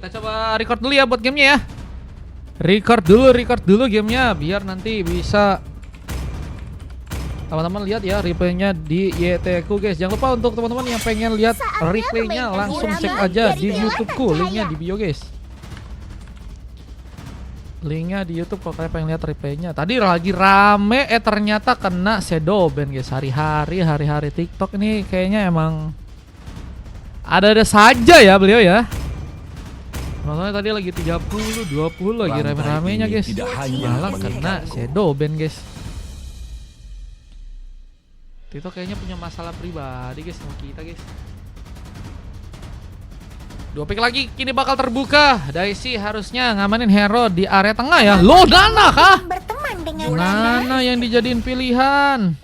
Kita coba record dulu ya buat gamenya ya. Record dulu gamenya biar nanti bisa teman-teman lihat ya replaynya di YTku guys. Jangan lupa untuk teman-teman yang pengen lihat replaynya langsung cek aja di YouTubeku, linknya di bio guys. Linknya di YouTube kalau kalian pengen lihat replaynya. Tadi lagi rame ternyata kena shadow ban guys. Hari-hari TikTok ini kayaknya emang ada saja ya beliau ya. Masalahnya tadi lagi 30, 20 lagi rame-ramenya guys. Malah kena shadow ban guys. TikTok kayaknya punya masalah pribadi guys sama kita guys. 2 pick lagi kini bakal terbuka. Daisy harusnya ngamanin hero di area tengah ya. Loh, Nana kah? Berteman dengan Nana yang dijadiin pilihan.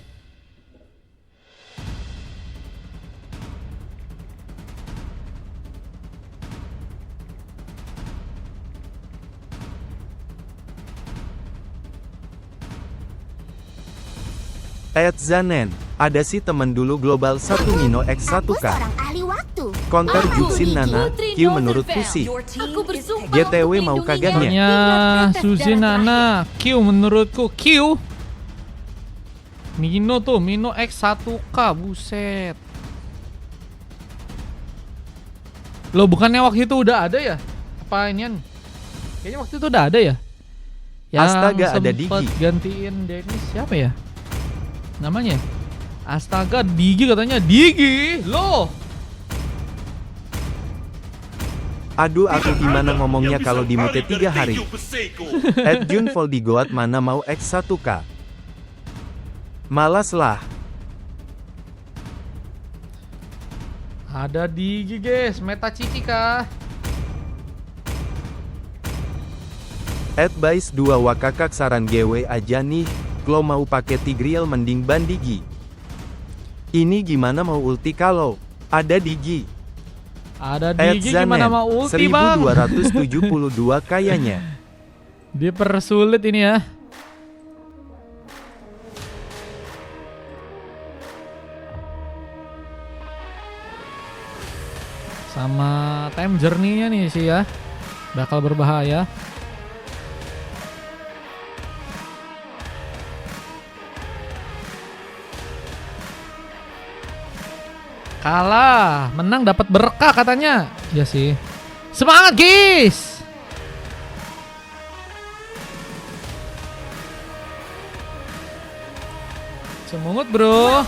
Zanen, ada si temen dulu global 1 Nino X1K. seorang ahli waktu. Counter Juksin Nana, Q menurutku sih. GTW mau kagaknya. Ya, Suzy Nana, Q menurutku Q. Mino tuh, Mino X1K, buset. Loh, bukannya waktu itu udah ada ya? Apa inian? Kayaknya waktu itu udah ada ya? Yang Astaga, ada sempet Digi. gantiin Dennis siapa ya? Namanya? Astaga, Digi katanya. Digi, loh. Aduh, aku gimana ngomongnya kalau di mute 3 hari. Jun Voldigoat mana mau X1K. Malas lah. Ada Digi guys, meta Cici kah? Bais 2 wakakak saran GW aja nih. Kalau mau pakai Tigreal mending ban Digi. Ini gimana mau ulti kalau ada Digi? Ada Digi gimana mau ulti bang? 1272 kayaknya. Dipersulit ini ya. Sama time journey-nya nih sih ya. Bakal berbahaya. Kalah, menang dapat berkah katanya. Iya sih. Semangat guys. Semangat bro.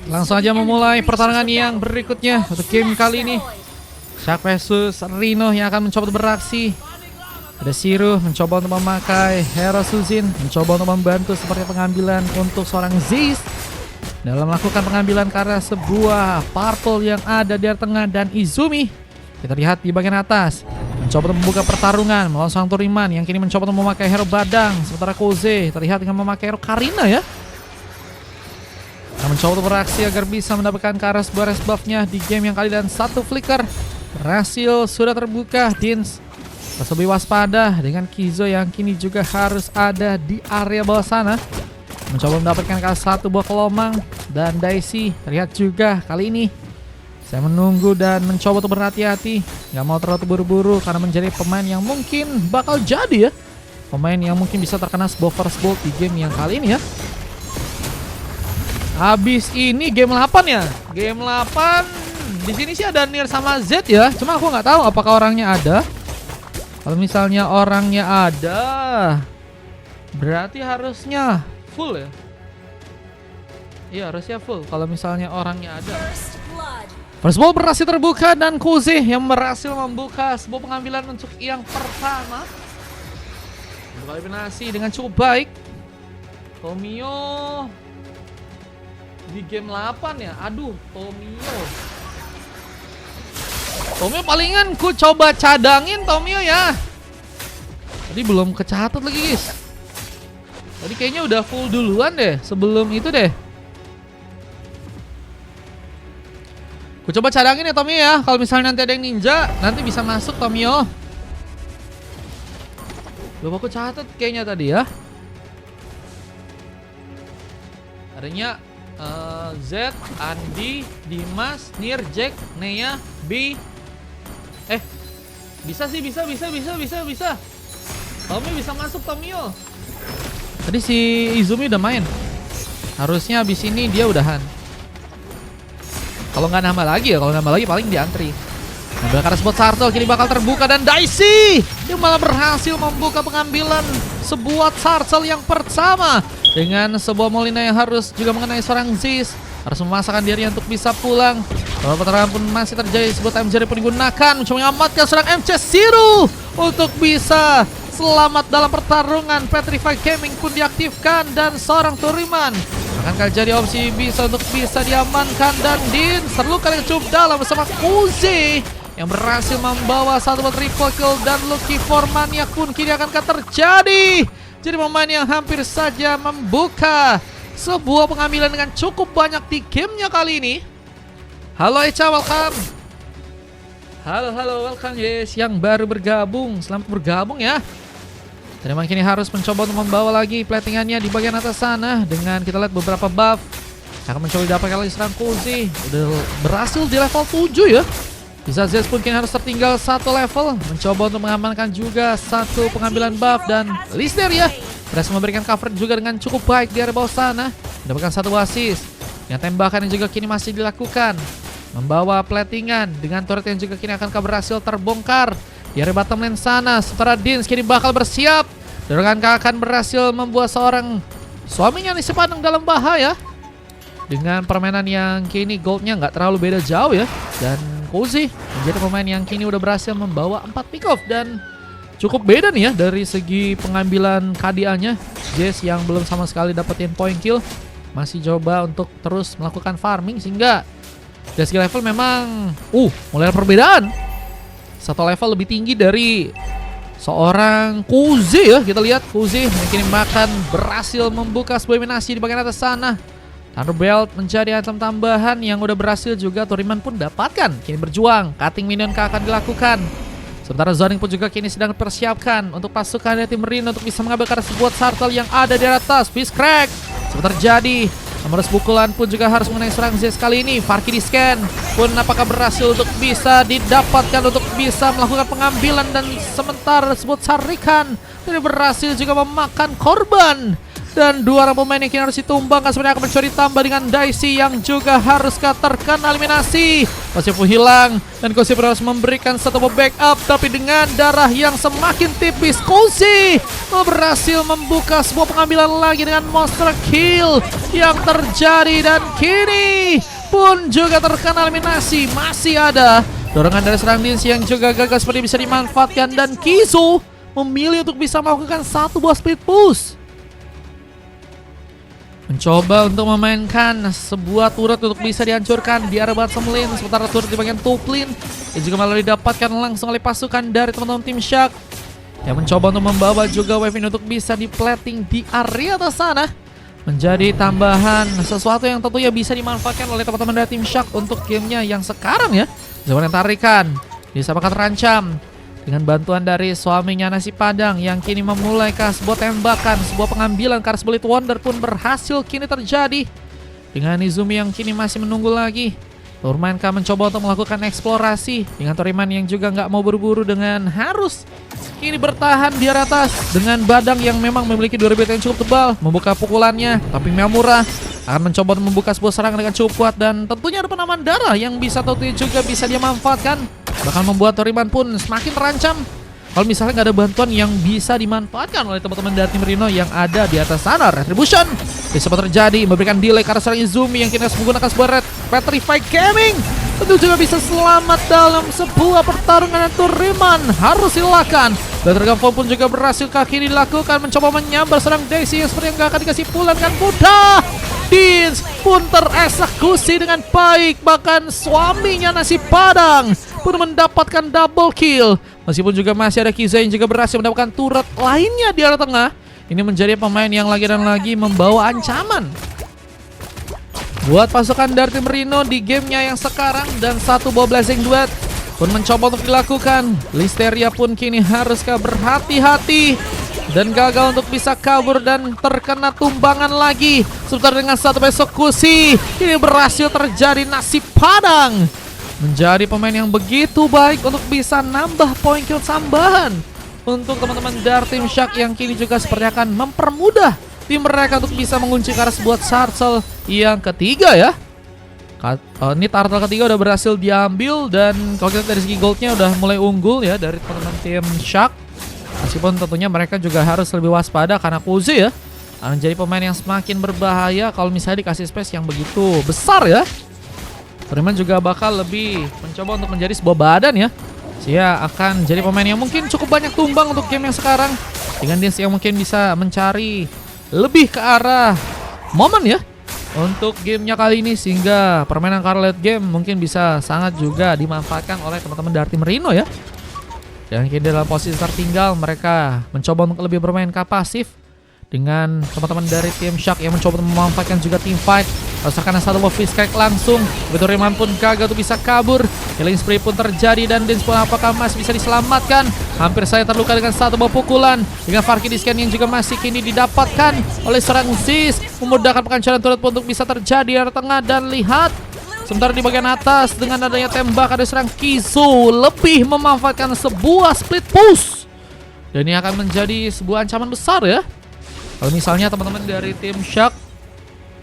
Langsung aja memulai pertarungan yang berikutnya untuk game kali ini. Shark vs Rino yang akan mencoba beraksi. Ada Siru mencoba untuk memakai hero Suzin, mencoba untuk membantu seperti pengambilan untuk seorang Zeiss dalam melakukan pengambilan karena sebuah purple yang ada di tengah, dan Izumi kita lihat di bagian atas mencoba untuk membuka pertarungan melawan sang Turiman yang kini mencoba untuk memakai hero Badang, sementara Koze terlihat dengan memakai hero Karina ya. Nah, mencoba untuk beraksi agar bisa mendapatkan ke arah sebuah res buff-nya di game yang kali, dan satu flicker berhasil sudah terbuka. Dins harus lebih waspada dengan Kizo yang kini juga harus ada di area bawah sana, mencoba mendapatkan satu buah kelomang, dan Daisy terlihat juga kali ini saya menunggu dan mencoba untuk berhati-hati, nggak mau terlalu buru-buru karena menjadi pemain yang mungkin bakal jadi ya, pemain yang mungkin bisa terkena sebuah first blood di game yang kali ini ya. Habis ini game 8 ya, game 8 di sini sih ada Nier sama Z ya, cuma aku nggak tahu apakah orangnya ada. Kalau misalnya orangnya ada, berarti harusnya full ya. Iya, harusnya full kalau misalnya orangnya ada. First blood berhasil terbuka, dan Koze yang berhasil membuka sebuah pengambilan untuk yang pertama. Membuka eliminasi dengan cukup baik. Tomio di game 8 ya. Aduh, Tomio palingan ku coba cadangin Tomio ya. Tadi belum kecatat lagi guys. Tadi kayaknya udah full duluan deh sebelum itu deh. Ku coba cadangin ya Tomio ya. Kalau misalnya nanti ada yang ninja, nanti bisa masuk Tomio. Lupa aku catat kayaknya tadi ya. Adanya Z, Andi, Dimas, Nir, Jack, Nea, B. Bisa sih, bisa. Tommy bisa masuk, Tomio. Tadi si Izumi udah main. Harusnya abis ini dia udahan. Kalau nggak nambah lagi paling diantri. Ngambil karena spot Sartel kini bakal terbuka dan Daisy yang malah berhasil membuka pengambilan sebuah Sartel yang pertama dengan sebuah Molina yang harus juga mengenai seorang Ziz. Harus memasakkan dirinya untuk bisa pulang. Kalau pertarungan pun masih terjadi, sebuah MJ pun digunakan mencoba mengamankan seorang MC Zero untuk bisa selamat dalam pertarungan. Petrify Gaming pun diaktifkan dan seorang Turiman akankah jadi opsi bisa untuk bisa diamankan, dan Din terluka yang cukup dalam bersama Kuzi yang berhasil membawa satu triple kill, dan Lucky Formania pun kini akankah terjadi jadi pemain yang hampir saja membuka sebuah pengambilan dengan cukup banyak di gamenya kali ini. Halo Echa, welcome. Halo, welcome guys yang baru bergabung, selamat bergabung ya. Dan memang kini harus mencoba untuk membawa lagi platingannya di bagian atas sana dengan kita lihat beberapa buff akan mencoba didapatkan lagi serang Kuzi. Udah berhasil di level 7 ya. Bisa Zez pun kini harus tertinggal satu level, mencoba untuk mengamankan juga satu pengambilan buff, dan Listeria berhasil memberikan cover juga dengan cukup baik di area bawah sana, mendapatkan satu assist. Yang tembakan yang juga kini masih dilakukan, membawa platingan dengan turret yang juga kini akan berhasil terbongkar di area bottom lane sana. Sementara Dins kini bakal bersiap, dan akan berhasil membuat seorang suaminya nih Padang dalam bahaya dengan permainan yang kini goldnya nggak terlalu beda jauh ya. Dan Kuzi menjadi pemain yang kini udah berhasil membawa 4 pick off, dan cukup beda nih ya dari segi pengambilan KDA-nya. Jess yang belum sama sekali dapetin point kill masih coba untuk terus melakukan farming, sehingga dari segi level memang mulai ada perbedaan. Satu level lebih tinggi dari seorang Kuzi ya. Kita lihat Kuzi mungkin makan berhasil membuka sebuah eliminasi di bagian atas sana. Thunderbelt menjadi item tambahan yang udah berhasil juga Turiman pun dapatkan. Kini berjuang, cutting minion akan dilakukan. Sementara zoning pun juga kini sedang dipersiapkan untuk pasukan dari tim Rino untuk bisa mengambil karena sebuah Sartel yang ada di atas. Fist crack sebentar terjadi. Nomor pukulan pun juga harus mengenai serang Zez kali ini. Farki di scan pun apakah berhasil untuk bisa didapatkan untuk bisa melakukan pengambilan, dan sementara sebut Sarikan ini berhasil juga memakan korban. Dan dua orang pemain yang kini harus ditumbangkan sebenarnya akan mencuri tambah dengan Daisy yang juga harus terkena eliminasi. Kosip pun hilang dan Kosip harus memberikan satu backup, tapi dengan darah yang semakin tipis Kosip berhasil membuka sebuah pengambilan lagi dengan monster kill yang terjadi, dan kini pun juga terkena eliminasi. Masih ada dorongan dari serang Dins yang juga gagal seperti bisa dimanfaatkan, dan Kizu memilih untuk bisa melakukan satu buah speed push, mencoba untuk memainkan sebuah turret untuk bisa dihancurkan di area bottom lane. Sementara turret di bagian top lane yang juga malah didapatkan langsung oleh pasukan dari teman-teman tim Shark yang mencoba untuk membawa juga wave ini untuk bisa di-plating di area atas sana, menjadi tambahan sesuatu yang tentunya bisa dimanfaatkan oleh teman-teman dari tim Shark untuk gamenya yang sekarang ya. Zaman yang tarikan disamakan terancam dengan bantuan dari suaminya Nasi Padang yang kini memulai sebuah tembakan, sebuah pengambilan karena Split Wonder pun berhasil kini terjadi dengan Izumi yang kini masih menunggu lagi. Turmanka mencoba untuk melakukan eksplorasi dengan Toriman yang juga nggak mau buru-buru dengan harus kini bertahan di atas dengan Badang yang memang memiliki durability yang cukup tebal, membuka pukulannya. Tapi Miyamura akan mencoba untuk membuka sebuah serangan dengan cukup kuat, dan tentunya ada penamaan darah yang bisa juga bisa dia manfaatkan, bakal membuat Toriman pun semakin terancam kalau misalnya nggak ada bantuan yang bisa dimanfaatkan oleh teman-teman dari tim Rino yang ada di atas sana. Retribution bisa terjadi, memberikan delay karena serang Izumi yang kini harus menggunakan sebuah Red Petrify Gaming tentu juga bisa selamat dalam sebuah pertarungan yang Turiman harus silakan. Dan Dragonfall pun juga berhasil kaki ini dilakukan, mencoba menyambar serang Daisy yang seperti yang gak akan dikasih pulang dengan mudah. Dins pun tereksekusi dengan baik, bahkan suaminya Nasi Padang pun mendapatkan double kill. Meskipun juga masih ada Kiza yang juga berhasil mendapatkan turret lainnya di area tengah. Ini menjadi pemain yang lagi dan lagi membawa ancaman buat pasukan dari tim Rino di gamenya yang sekarang. Dan satu ball blazing duet pun mencoba untuk dilakukan. Listeria pun kini haruskah berhati-hati dan gagal untuk bisa kabur dan terkena tumbangan lagi. Sebentar dengan satu eksekusi, ini berhasil terjadi nasi padang. Menjadi pemain yang begitu baik untuk bisa nambah poin kill tambahan untuk teman-teman dari tim Shark yang kini juga seperti akan mempermudah tim mereka untuk bisa mengunci Karas buat turtle yang ketiga ya. Ini turtle ketiga udah berhasil diambil dan kalau kita dari segi goldnya udah mulai unggul ya dari teman-teman tim Shark. Meskipun tentunya mereka juga harus lebih waspada karena Kuzi ya akan menjadi pemain yang semakin berbahaya kalau misalnya dikasih space yang begitu besar ya. Freeman juga bakal lebih mencoba untuk menjadi sebuah badan ya. Dia akan jadi pemain yang mungkin cukup banyak tumbang untuk game yang sekarang. Dengan Dins yang mungkin bisa mencari lebih ke arah momen ya untuk gamenya kali ini. Sehingga permainan late game mungkin bisa sangat juga dimanfaatkan oleh teman-teman dari tim Rino ya. Dan kini dalam posisi tertinggal mereka mencoba untuk lebih bermain pasif. Dengan teman-teman dari tim Shark yang mencoba memanfaatkan juga team fight. Rasakan satu buff strike langsung. Begitu Rayman pun gagal untuk bisa kabur. Killing spree pun terjadi dan Dins pun apakah masih bisa diselamatkan. Hampir saya terluka dengan satu buah pukulan. Dengan Farki di scan yang juga masih kini didapatkan oleh seorang Ziz. Memudahkan pengancaran turret untuk bisa terjadi di arah tengah. Dan lihat, sementara di bagian atas dengan adanya tembak ada seorang Kizu lebih memanfaatkan sebuah split push. Dan ini akan menjadi sebuah ancaman besar ya. Kalau misalnya teman-teman dari tim Shark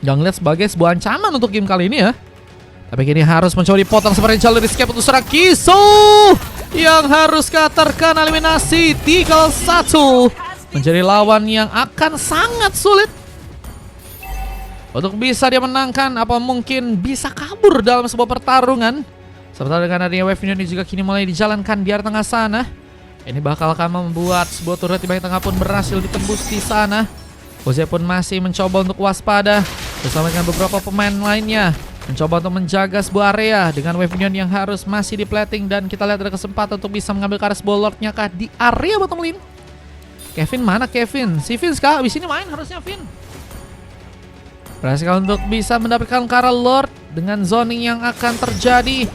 yang lihat sebagai sebuah ancaman untuk game kali ini ya. Tapi kini harus mencoba dipotong seperti jalur escape untuk seorang Kisu yang harus terkena eliminasi 3-1. Menjadi lawan yang akan sangat sulit untuk bisa dia menangkan. Apa mungkin bisa kabur dalam sebuah pertarungan. Serta dengan adanya wave ini juga kini mulai dijalankan di arah tengah sana. Ini bakal akan membuat sebuah turret di bagian tengah pun berhasil ditembus di sana. Jose pun masih mencoba untuk waspada bersama dengan beberapa pemain lainnya. Mencoba untuk menjaga sebuah area dengan wave minion yang harus masih di plating. Dan kita lihat ada kesempatan untuk bisa mengambil Karas Lordnya kah di area bottom lane. Kevin mana Kevin? Si Vince kah? Abis ini main harusnya Vin. Berhasil untuk bisa mendapatkan Karas Lord dengan zoning yang akan terjadi.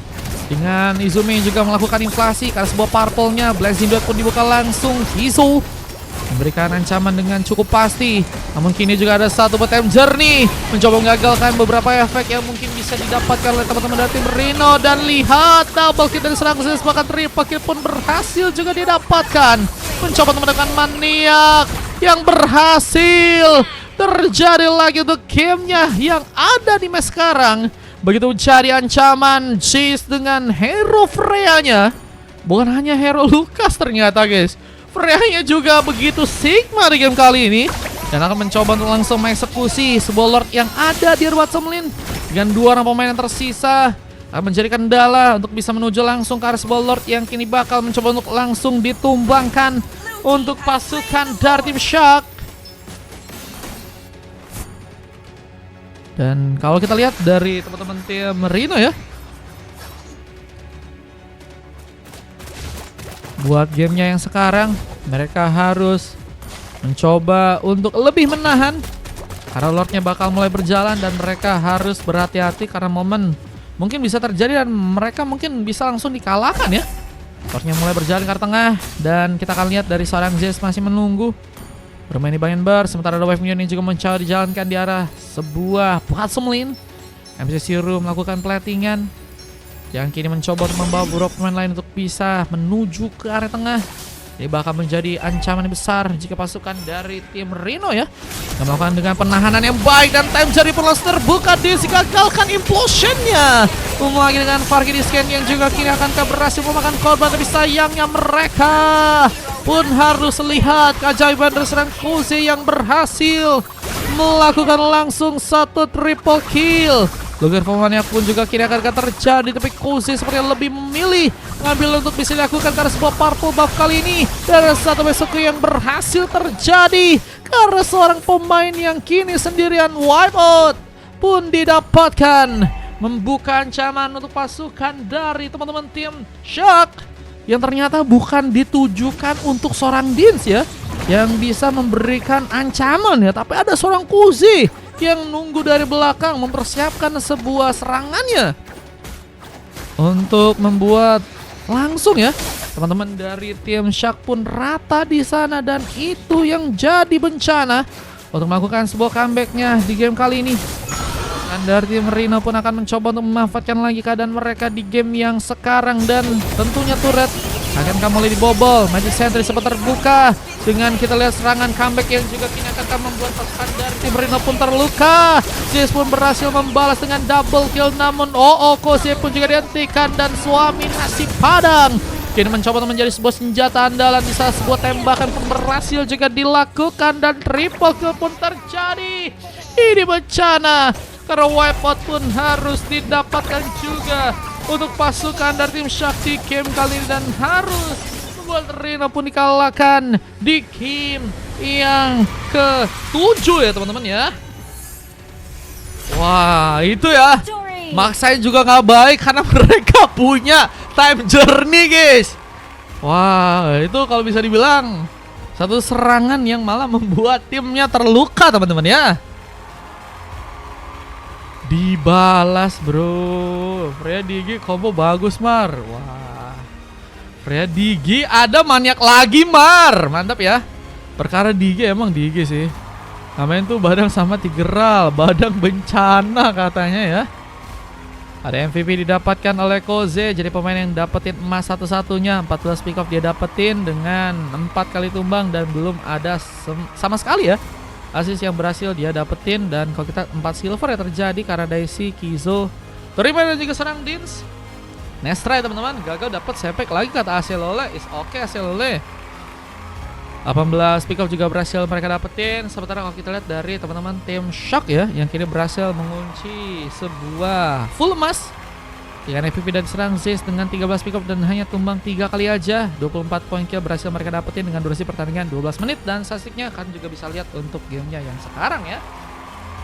Dengan Izumi juga melakukan inflasi karena sebuah purple-nya. Blazing Dot pun dibuka langsung. Kizu memberikan ancaman dengan cukup pasti. Namun kini juga ada satu time journey. Mencoba menggagalkan beberapa efek yang mungkin bisa didapatkan oleh teman-teman dari tim Rino. Dan lihat double kill dari serang khusus. Bahkan triple kill pun berhasil juga didapatkan. Mencoba mendapatkan maniak yang berhasil terjadi lagi untuk gamenya yang ada di match sekarang. Begitu jadi ancaman Cheese dengan hero Freya-nya. Bukan hanya hero Lucas ternyata guys. Freya-nya juga begitu sigma di game kali ini. Dan akan mencoba untuk langsung mengeksekusi sebuah Lord yang ada di bottom lane. Dengan dua orang pemain yang tersisa akan menjadi kendala untuk bisa menuju langsung ke arah sebuah Lord yang kini bakal mencoba untuk langsung ditumbangkan untuk pasukan dari tim Shark. Dan kalau kita lihat dari teman-teman tim Rino ya, buat gamenya yang sekarang mereka harus mencoba untuk lebih menahan karena Lordnya bakal mulai berjalan. Dan mereka harus berhati-hati karena momen mungkin bisa terjadi dan mereka mungkin bisa langsung dikalahkan ya. Lordnya mulai berjalan ke arah tengah dan kita akan lihat dari seorang Zez masih menunggu bermain di bagian bar. Sementara ada wave minion yang juga mencoba dijalankan di arah sebuah bottom lane. MC Siru melakukan platingan yang kini mencoba untuk membawa beberapa pemain lain untuk bisa menuju ke area tengah. Ini bakal menjadi ancaman yang besar jika pasukan dari tim Rino ya yang melakukan dengan penahanan yang baik. Dan time jari pun langsung terbuka. Digagalkan implosionnya. Lagi dengan Farki di scan yang juga kini akan berhasil memakan korban. Tapi sayangnya mereka pun harus lihat keajaiban dari serang Kuzi yang berhasil melakukan langsung satu triple kill. Logan Fomannya pun juga kini akan terjadi. Tapi Kuzi sepertinya lebih memilih mengambil untuk bisa dilakukan karena sebuah purple buff kali ini. Dan satu besok yang berhasil terjadi karena seorang pemain yang kini sendirian wipe out pun didapatkan. Membuka ancaman untuk pasukan dari teman-teman tim Shark yang ternyata bukan ditujukan untuk seorang Dins ya yang bisa memberikan ancaman ya, tapi ada seorang Kuzi yang nunggu dari belakang mempersiapkan sebuah serangannya untuk membuat langsung ya Teman-teman dari tim Shark pun rata di sana dan itu yang jadi bencana untuk melakukan sebuah comebacknya di game kali ini. Dan dari tim Rhino pun akan mencoba untuk memanfaatkan lagi keadaan mereka di game yang sekarang. Dan tentunya turret akan kembali dibobol. Magic Sentry sempat terbuka. Dengan kita lihat serangan comeback yang juga kini akan membuat pasukan dari tim Rhino pun terluka. Zeus pun berhasil membalas dengan double kill. Namun Kose pun juga dihentikan. Dan suami nasi padang kini mencoba untuk menjadi sebuah senjata andalan di saat sebuah tembakan pun berhasil juga dilakukan. Dan triple kill pun terjadi. Ini bencana. Karena wipeout pun harus didapatkan juga untuk pasukan dari tim Shark di game kali ini. Dan harus membuat Rhino pun dikalahkan di game yang ke-7 ya teman-teman ya. Wah itu ya, maksain juga nggak baik karena mereka punya time journey guys. Wah itu kalau bisa dibilang satu serangan yang malah membuat timnya terluka teman-teman ya. Dibalas bro. Freya Digi combo bagus Mar. Wah, Freya Digi ada maniak lagi Mar. Mantap ya. Perkara Digi emang Digi sih. Namanya tuh Badang sama Tigreal. Badang bencana katanya ya. Ada MVP didapatkan oleh Koze. Jadi pemain yang dapetin emas satu-satunya. 14 pick off dia dapetin dengan 4 kali tumbang. Dan belum ada sama sekali ya asis yang berhasil dia dapetin. Dan kalau kita 4 silver ya terjadi karena Daisy, Kizo, Torima dan juga serang Dins. Nestra ya teman-teman, gagal dapat sepek lagi kata Aselole. Is oke Aselole. 18 pick up juga berhasil mereka dapetin. Sementara kalau kita lihat dari teman-teman tim Shark ya, yang kini berhasil mengunci sebuah full emas dengan MVP dan serang Zeus dengan 13 pick up dan hanya tumbang 3 kali aja. 24 poin kill berhasil mereka dapetin dengan durasi pertandingan 12 menit. Dan statistiknya kan juga bisa lihat untuk gamenya yang sekarang ya.